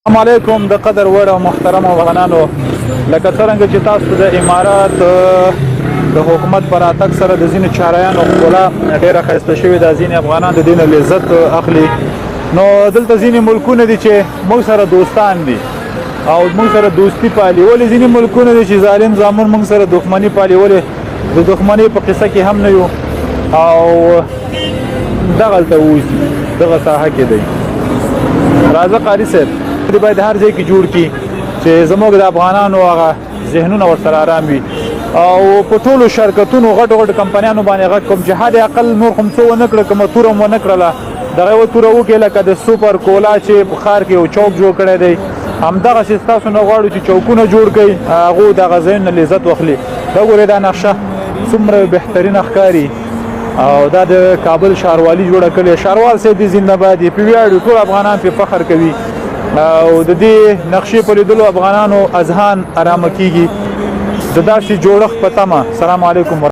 السلام علیکم د قدر وړ او محترم افغانانو، لکه څرنګه چې تاسو د امارات د حکومت پر اتک سره د ځینو چارایانو ښکلا ډېره ښایسته شوې ده، ځینې افغانان د دې نه لذت اخلي. نو دلته ځینې ملکونه دي چې موږ سره دوستان دي او موږ سره دوستي پالي، ولې ځینې ملکونه دي چې ظالم زامن موږ سره دښمني پالي، ولې د دښمنۍ په قصه کې هم نه یو او دغلته اوسي دغه ساحه کې دی. راځه قاري صاحب دې باید هر ځای کې جوړ کړي چې زموږ د افغانانو هغه ذهنونه ورسره آرام وي او په ټولو شرکتونو غټو غټو کمپنیانو باندې غږ کوم چې حد اقل نور خو څه ونه کړه، کومه توره هم ونه کړله، دغه یوه توره وکړې لکه د سوپر کولا چې په ښار کې یو چوک جوړ کړی دی، همدغسې ستاسو نه غواړو چې چوکونه جوړ کړئ، هغو دغه ځایونو نه لذت واخلي. دا ګورئ دا نقشه څومره بهترینه ښکاري او دا د کابل ښاروالي جوړه کړې. ښاروال صاحب دې زنده باد وي، پرې ویاړو، ټول افغانان پرې فخر کوي او د دې نقشې په لیدلو افغانانو اذهان ارامه کیږي. د داسې جوړښت په تمه. سلام علیکم.